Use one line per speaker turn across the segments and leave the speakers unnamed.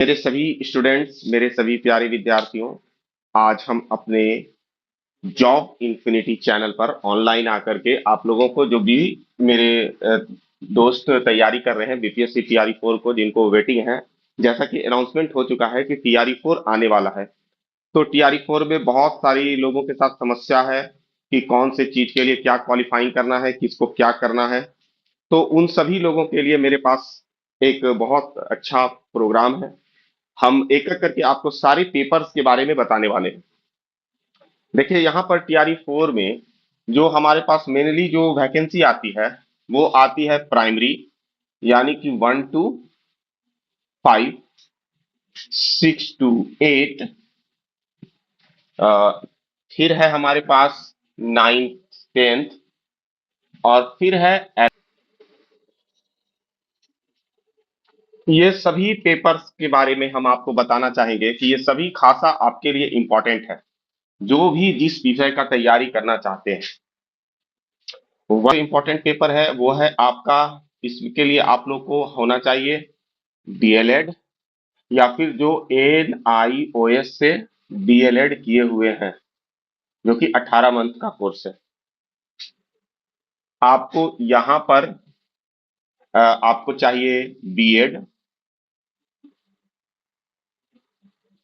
मेरे सभी स्टूडेंट्स, मेरे सभी प्यारे विद्यार्थियों, आज हम अपने जॉब इन्फिनिटी चैनल पर ऑनलाइन आकर के आप लोगों को जो भी मेरे दोस्त तैयारी कर रहे हैं बीपीएससी टीआरई 4 को, जिनको वेटिंग है, जैसा कि अनाउंसमेंट हो चुका है कि टीआरई 4 आने वाला है। तो टीआरई 4 में बहुत सारी लोगों के साथ समस्या है कि कौन से चीज के लिए क्या क्वालिफाइंग करना है, किसको क्या करना है। तो उन सभी लोगों के लिए मेरे पास एक बहुत अच्छा प्रोग्राम है। हम एक एक करके आपको सारे पेपर्स के बारे में बताने वाले हैं। देखिए, यहाँ पर टीआरई 4 में जो हमारे पास मेनली जो वैकेंसी आती है, वो आती है प्राइमरी, यानी कि 1 to 5, 6 to 8। फिर है हमारे पास 9th 10th, और फिर है ये सभी पेपर्स के बारे में हम आपको बताना चाहेंगे कि ये सभी खासा आपके लिए इम्पोर्टेंट है। जो भी जिस विषय का तैयारी करना चाहते हैं, वह इम्पोर्टेंट पेपर है, वो है आपका। इसके लिए आप लोग को होना चाहिए डीएलएड, या फिर जो एनआईओएस से डीएलएड किए हुए हैं, जो कि 18 मंथ का कोर्स है। आपको यहाँ पर आपको चाहिए बीएड,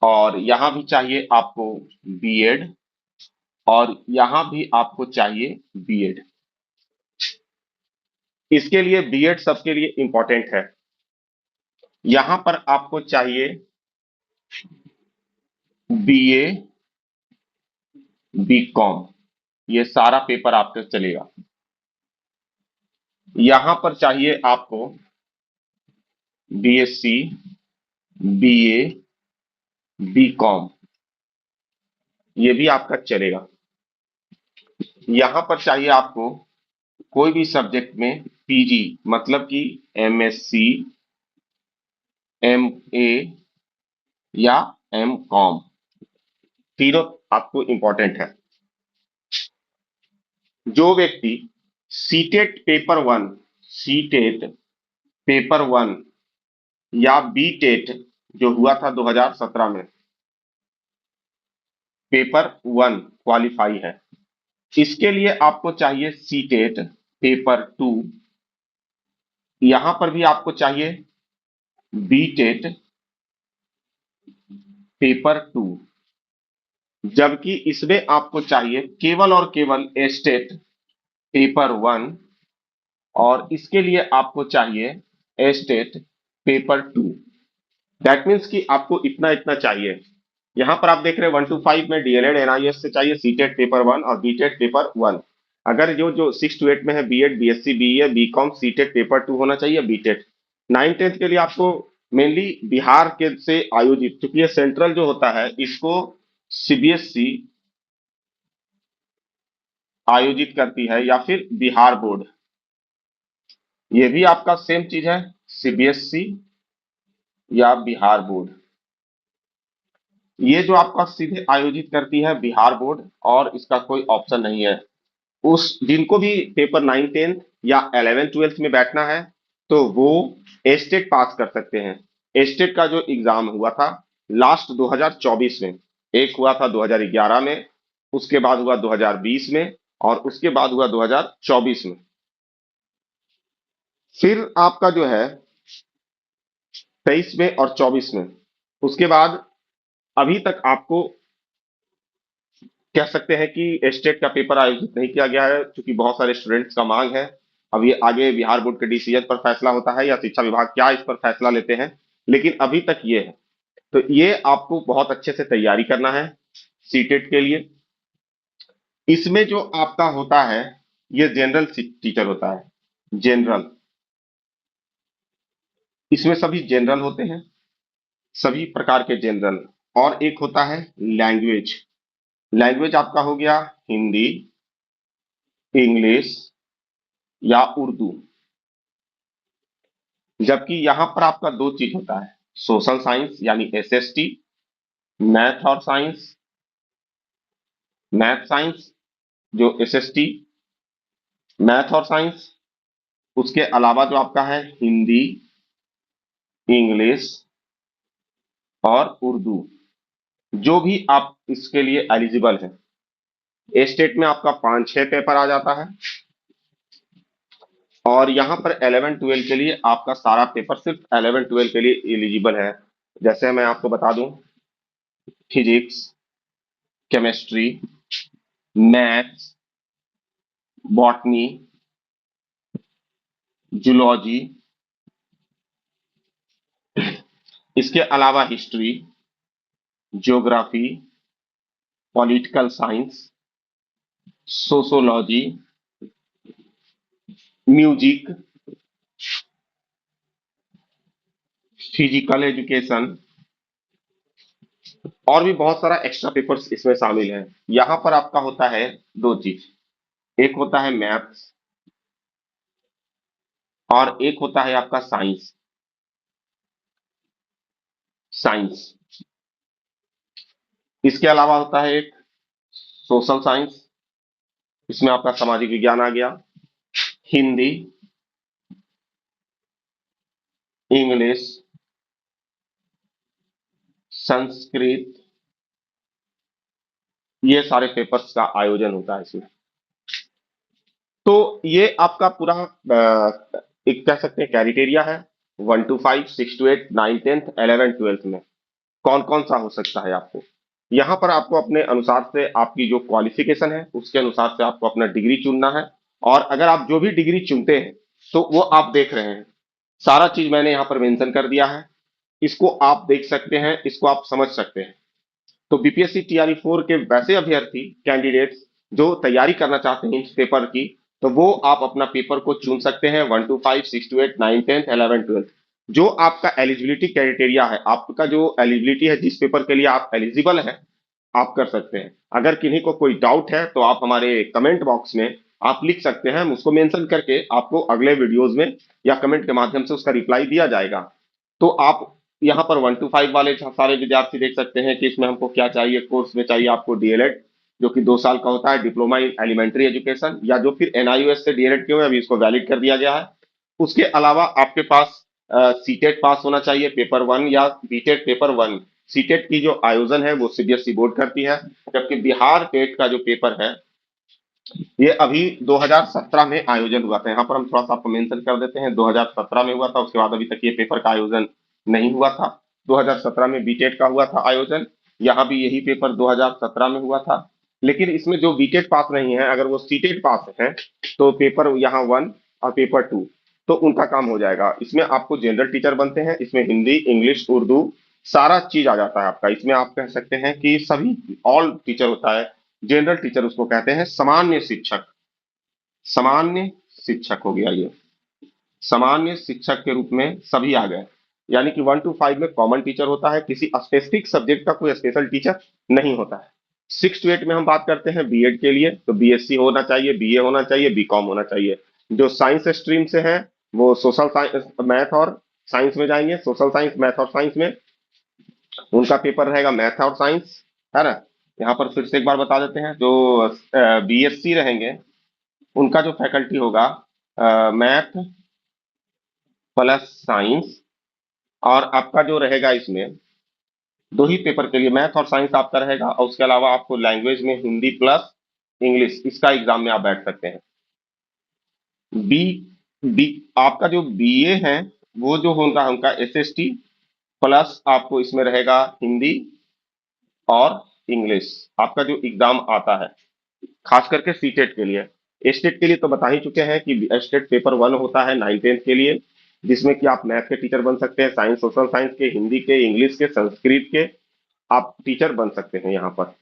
और यहाँ भी चाहिए आपको बीएड, और यहाँ भी आपको चाहिए बीएड। इसके लिए बीएड सबके लिए इंपॉर्टेंट है। यहाँ पर आपको चाहिए बीए, बीकॉम, ये सारा पेपर आपका चलेगा। यहाँ पर चाहिए आपको बीएससी, बीए, बीकॉम, ये भी आपका चलेगा। यहाँ पर चाहिए आपको कोई भी सब्जेक्ट में पीजी, मतलब कि एमएससी, एमए या एमकॉम, तीनों आपको इंपॉर्टेंट है। जो व्यक्ति सीटेट पेपर 1, सीटेट पेपर 1 या बीटेट जो हुआ था 2017 में, पेपर 1 क्वालिफाई है, इसके लिए आपको चाहिए सीटेट पेपर 2। यहां पर भी आपको चाहिए बीटेट पेपर 2, जबकि इसमें आपको चाहिए केवल और केवल एस्टेट पेपर 1, और इसके लिए आपको चाहिए एस्टेट पेपर 2। दैट मीन्स कि आपको इतना इतना चाहिए। यहाँ पर आप देख रहे हैं 1 to 5 में डीएलएड एनआईएस से चाहिए सीटेट पेपर 1 और बीटेट पेपर 1। अगर जो जो 6 to 8 में है BEd, BSc, BA, BCom, CTET paper 2 होना चाहिए, बीटेट। 9th 10th के लिए आपको मेनली बिहार के से आयोजित, क्योंकि ये सेंट्रल जो होता है, इसको सीबीएसई आयोजित करती है, या फिर बिहार बोर्ड, ये भी आपका सेम चीज है, सीबीएसई या बिहार बोर्ड। ये जो आपका सीधे आयोजित करती है बिहार बोर्ड, और इसका कोई ऑप्शन नहीं है। उस जिनको भी पेपर 9th 10th या 11th 12th में बैठना है, तो वो एस्टेट पास कर सकते हैं। एस्टेट का जो एग्जाम हुआ था लास्ट 2024 में, एक हुआ था 2011 में, उसके बाद हुआ 2020 में, और उसके बाद हुआ 2024 में। फिर आपका जो है 23 में और 24 में, उसके बाद अभी तक आपको कह सकते हैं कि एस्टेट का पेपर आयोजित नहीं किया गया है, क्योंकि बहुत सारे स्टूडेंट्स का मांग है। अब ये आगे बिहार बोर्ड के डिसीजन पर फैसला होता है, या शिक्षा विभाग क्या इस पर फैसला लेते हैं, लेकिन अभी तक ये है। तो ये आपको बहुत अच्छे से तैयारी करना है सीटेट के लिए। इसमें जो आपका होता है, ये जनरल टीचर होता है, जनरल। इसमें सभी जनरल होते हैं, सभी प्रकार के जनरल। और एक होता है लैंग्वेज। लैंग्वेज आपका हो गया हिंदी, इंग्लिश या उर्दू। जबकि यहां पर आपका दो चीज होता है, सोशल साइंस यानी एसएसटी, मैथ और साइंस। मैथ साइंस जो एसएसटी, मैथ और साइंस। उसके अलावा जो आपका है हिंदी, इंग्लिश और उर्दू, जो भी आप इसके लिए एलिजिबल हैं। स्टेट में आपका 5-6 पेपर आ जाता है, और यहाँ पर 11-12 के लिए आपका सारा पेपर सिर्फ 11-12 के लिए एलिजिबल है। जैसे मैं आपको बता दूं, physics, chemistry, maths, botany, zoology, इसके अलावा history, geography, political science, sociology, music, physical education, और भी बहुत सारा एक्स्ट्रा पेपर्स इसमें शामिल है। यहाँ पर आपका होता है दो चीज, एक होता है मैथ्स और एक होता है आपका साइंस। साइंस इसके अलावा होता है एक सोशल साइंस, इसमें आपका सामाजिक विज्ञान आ गया, हिंदी, इंग्लिश, संस्कृत, ये सारे पेपर्स का आयोजन होता है इसमें। तो ये आपका पूरा एक कह सकते हैं क्राइटेरिया है, 1 to 5, 6 to 8, 9, 10, 11, 12 में कौन कौन सा हो सकता है आपको। यहाँ पर आपको अपने अनुसार से आपकी जो क्वालिफिकेशन है उसके अनुसार से आपको अपना डिग्री चुनना है। और अगर आप जो भी डिग्री चुनते हैं तो वो आप देख रहे हैं, सारा चीज मैंने यहाँ पर मेंशन कर दिया है, इसको आप देख सकते हैं, इसको आप समझ सकते हैं। तो बीपीएससी टीआरई 4 के वैसे अभ्यर्थी कैंडिडेट्स जो तैयारी करना चाहते हैं इस पेपर की, तो वो आप अपना पेपर को चुन सकते हैं 1 to 5, 6 to 8, 9, 10, 11, 12। जो आपका एलिजिबिलिटी क्राइटेरिया है, आपका जो एलिजिबिलिटी है, जिस पेपर के लिए आप एलिजिबल हैं, आप कर सकते हैं। अगर किन्हीं को कोई डाउट है तो आप हमारे कमेंट बॉक्स में आप लिख सकते हैं, हम उसको मेंशन करके आपको अगले वीडियोस में या कमेंट के माध्यम से उसका रिप्लाई दिया जाएगा। तो आप यहाँ पर 1 to 5 वाले सारे विद्यार्थी देख सकते हैं कि इसमें हमको क्या चाहिए। कोर्स में चाहिए आपको डीएलएड, जो कि 2 साल का होता है, डिप्लोमा इन एलिमेंट्री एजुकेशन, या जो फिर एनआईओएस से डीएलएड किए हुए, अभी इसको वैलिड कर दिया गया है। उसके अलावा आपके पास सीटेट पास होना चाहिए पेपर 1 या बीटेट पेपर 1। सीटेट की जो आयोजन है वो सीबीएसई बोर्ड करती है, जबकि बिहार टेट का जो पेपर है ये अभी 2017 में आयोजन हुआ था। यहाँ पर हम थोड़ा सा आपको मेंशन कर देते हैं, 2017 में हुआ था, उसके बाद अभी तक ये पेपर का आयोजन नहीं हुआ था। 2017 में बीटेट का हुआ था आयोजन, यहाँ भी यही पेपर 2017 में हुआ था। लेकिन इसमें जो बीटेट पास नहीं है, अगर वो सीटेट पास है तो पेपर यहाँ 1 और पेपर 2 तो उनका काम हो जाएगा। इसमें आपको जनरल टीचर बनते हैं, इसमें हिंदी, इंग्लिश, उर्दू सारा चीज आ जाता है आपका। इसमें आप कह सकते हैं कि सभी ऑल टीचर होता है। जनरल टीचर उसको कहते हैं, सामान्य शिक्षक। सामान्य शिक्षक हो गया ये, सामान्य शिक्षक के रूप में सभी आ गए। यानी कि 1 to 5 में कॉमन टीचर होता है, किसी स्पेसिफिक सब्जेक्ट का कोई स्पेशल टीचर नहीं होता है। 6 to 8 में हम बात करते हैं बीएड के लिए, तो बीएससी होना चाहिए, बीए होना चाहिए, बीकॉम होना चाहिए। जो साइंस स्ट्रीम से है वो सोशल साइंस, मैथ और साइंस में जाएंगे। सोशल साइंस, मैथ और साइंस में उनका पेपर रहेगा मैथ और साइंस, है ना। यहाँ पर फिर से एक बार बता देते हैं, जो बीएससी रहेंगे उनका जो फैकल्टी होगा मैथ प्लस साइंस, और आपका जो रहेगा इसमें दो ही पेपर के लिए मैथ और साइंस आपका रहेगा, और उसके अलावा आपको लैंग्वेज में हिंदी प्लस इंग्लिश, इसका एग्जाम में आप बैठ सकते हैं। बी बी आपका जो बीए है वो जो होगा उनका एसएसटी प्लस आपको इसमें रहेगा हिंदी और इंग्लिश, आपका जो एग्जाम आता है खास करके सीटेट के लिए। स्टेट के लिए तो बता ही चुके हैं कि स्टेट पेपर 1 होता है 9, 10 के लिए, जिसमें कि आप मैथ के टीचर बन सकते हैं, साइंस, सोशल साइंस के, हिंदी के, इंग्लिश के, संस्कृत के आप टीचर बन सकते हैं। यहाँ पर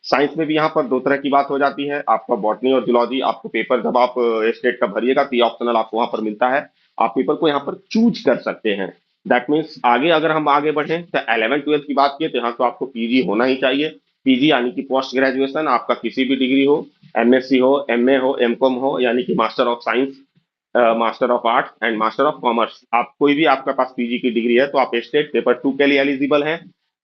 साइंस में भी यहाँ पर दो तरह की बात हो जाती है, आपका बॉटनी और जूलॉजी। आपको पेपर जब आप स्टेट का भरिएगा तो ये ऑप्शनल आपको वहां पर मिलता है, आप पेपर को यहाँ पर चूज कर सकते हैं। दैट मीन्स आगे अगर हम आगे बढ़े तो 11, 12 की बात किए तो यहाँ तो आपको पीजी होना ही चाहिए। पीजी यानी कि पोस्ट ग्रेजुएशन, आपका किसी भी डिग्री हो, एमएससी हो, एमए हो, एमकॉम हो, यानी कि master of science, master of arts and master of commerce, आप कोई भी आपके पास पीजी की डिग्री है तो आप स्टेट पेपर 2 के लिए एलिजिबल हैं।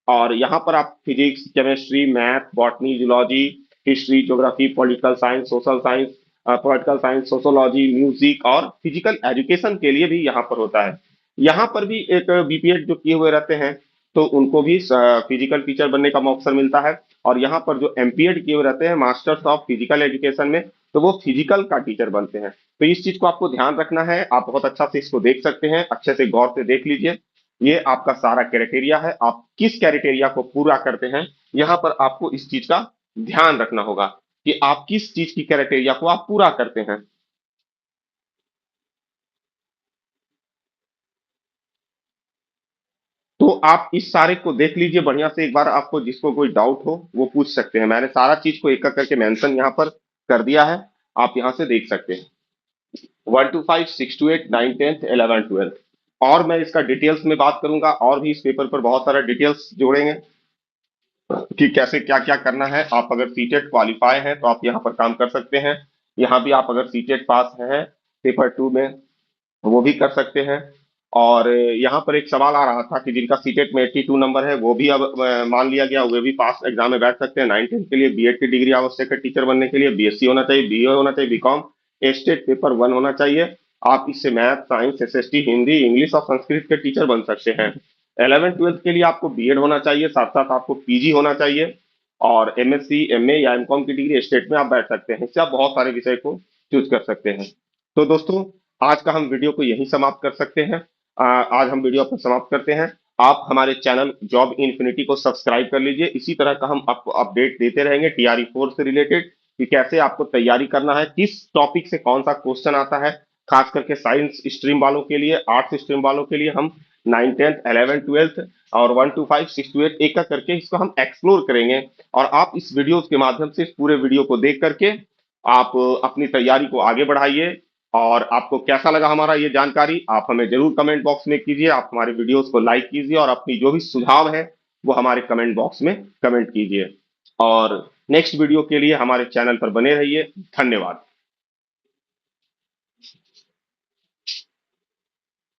और यहाँ पर आप physics, chemistry, math, botany, zoology, history, geography, political science, social science, political science, sociology, music और फिजिकल एजुकेशन के लिए भी यहाँ पर होता है। यहाँ पर भी एक बीपीएड जो किए हुए रहते हैं तो उनको भी फिजिकल टीचर बनने का अवसर मिलता है। और यहाँ पर जो एमपीएड किए हुए रहते हैं, मास्टर्स ऑफ फिजिकल एजुकेशन में, तो वो फिजिकल का टीचर बनते हैं। तो इस चीज को आपको ध्यान रखना है। आप बहुत अच्छा से इसको देख सकते हैं, अच्छे से गौर से देख लीजिए। ये आपका सारा क्राइटेरिया है, आप किस क्राइटेरिया को पूरा करते हैं, यहाँ पर आपको इस चीज का ध्यान रखना होगा कि आप किस चीज की क्राइटेरिया को आप पूरा करते हैं। तो आप इस सारे को देख लीजिए बढ़िया से एक बार। आपको जिसको कोई डाउट हो वो पूछ सकते हैं। मैंने सारा चीज को एक एक करके मेंशन यहाँ पर कर दिया है, आप यहाँ से देख सकते हैं। 1 to 5, 6 to 8, 9, 10, 11, 12। और मैं इसका डिटेल्स में बात करूंगा, और भी इस पेपर पर बहुत सारा डिटेल्स जोड़ेंगे कि कैसे क्या क्या करना है। आप अगर सीटेट क्वालिफाई हैं तो आप यहाँ पर काम कर सकते हैं। यहाँ भी आप अगर सीटेट पास हैं पेपर 2 में, वो भी कर सकते हैं। और यहाँ पर एक सवाल आ रहा था कि जिनका सीटेट में 82 नंबर है वो भी अब मान लिया गया, वो भी पास एग्जाम में बैठ सकते हैं। 9, 10 के लिए बीएड की डिग्री आवश्यक है टीचर बनने के लिए, बीएससी होना चाहिए, बीए होना चाहिए, बीकॉम, स्टेट पेपर 1 होना चाहिए। आप इससे math, science, SST, Hindi, English और संस्कृत के टीचर बन सकते हैं। 11th 12th के लिए आपको बीएड होना चाहिए, साथ साथ आपको पीजी होना चाहिए। और एमएससी, एमए या एमकॉम की डिग्री स्टेट में आप बैठ सकते हैं। इससे आप बहुत सारे विषय को चूज कर सकते हैं। तो दोस्तों, आज का हम वीडियो को यहीं समाप्त कर सकते हैं। आज हम वीडियो अपना समाप्त करते हैं। आप हमारे चैनल जॉब इन्फिनिटी को सब्सक्राइब कर लीजिए। इसी तरह का हम आपको अपडेट देते रहेंगे टीआरई 4 से रिलेटेड, कि कैसे आपको तैयारी करना है, किस टॉपिक से कौन सा क्वेश्चन आता है। खास करके साइंस स्ट्रीम वालों के लिए, आर्ट्स स्ट्रीम वालों के लिए हम 9, 10, 11, 12 और 1 to 5, 6 to 8 एक एक करके इसको हम एक्सप्लोर करेंगे। और आप इस वीडियो के माध्यम से, इस पूरे वीडियो को देख करके आप अपनी तैयारी को आगे बढ़ाइए। और आपको कैसा लगा हमारा ये जानकारी, आप हमें जरूर कमेंट बॉक्स में कीजिए। आप हमारे वीडियोस को लाइक कीजिए और अपनी जो भी सुझाव है वो हमारे कमेंट बॉक्स में कमेंट कीजिए। और नेक्स्ट वीडियो के लिए हमारे चैनल पर बने रहिए। धन्यवाद।